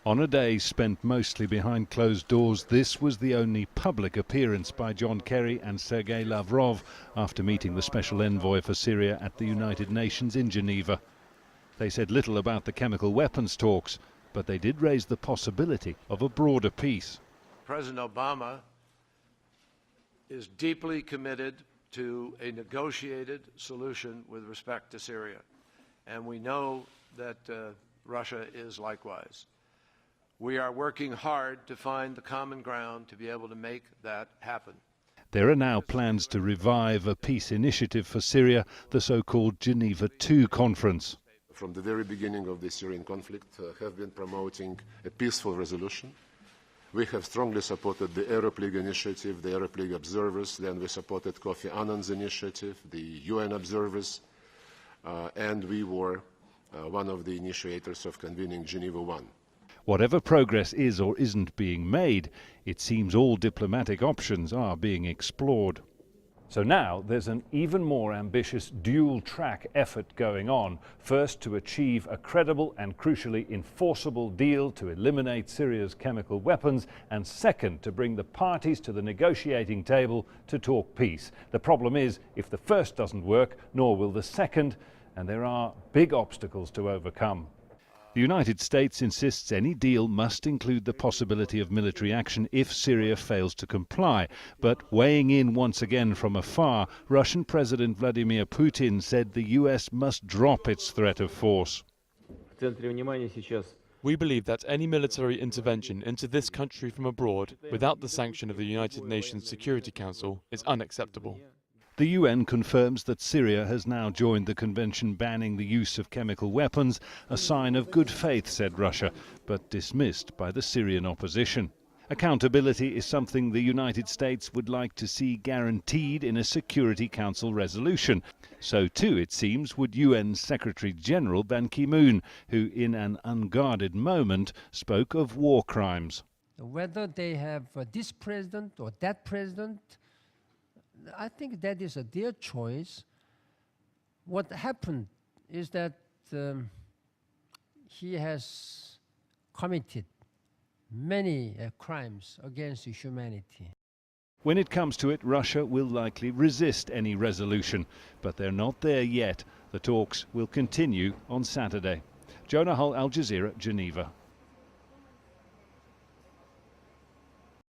On a day spent mostly behind closed doors, this was the only public appearance by John Kerry and Sergey Lavrov after meeting the special envoy for Syria at the United Nations in Geneva. They said little about the chemical weapons talks, but they did raise the possibility of a broader peace. President Obama is deeply committed to a negotiated solution with respect to Syria, and we know that Russia is likewise. We are working hard to find the common ground to be able to make that happen. There are now plans to revive a peace initiative for Syria, the so-called Geneva II conference. From the very beginning of the Syrian conflict, have been promoting a peaceful resolution. We have strongly supported the Arab League initiative, the Arab League observers, then we supported Kofi Annan's initiative, the UN observers, and we were one of the initiators of convening Geneva I. Whatever progress is or isn't being made, it seems all diplomatic options are being explored. So now there's an even more ambitious dual-track effort going on. First, to achieve a credible and crucially enforceable deal to eliminate Syria's chemical weapons, and second, to bring the parties to the negotiating table to talk peace. The problem is, if the first doesn't work, nor will the second, and there are big obstacles to overcome. The United States insists any deal must include the possibility of military action if Syria fails to comply. But weighing in once again from afar, Russian President Vladimir Putin said the US must drop its threat of force. We believe that any military intervention into this country from abroad without the sanction of the United Nations Security Council is unacceptable. The UN confirms that Syria has now joined the convention banning the use of chemical weapons, a sign of good faith, said Russia, but dismissed by the Syrian opposition. Accountability is something the United States would like to see guaranteed in a Security Council resolution. So too, it seems, would UN Secretary-General Ban Ki-moon, who in an unguarded moment spoke of war crimes. Whether they have this president or that president, I think that is their choice. What happened is that he has committed many crimes against humanity. When it comes to it, Russia will likely resist any resolution, but they're not there yet. The talks will continue on Saturday. Jonah, Al Jazeera, Geneva.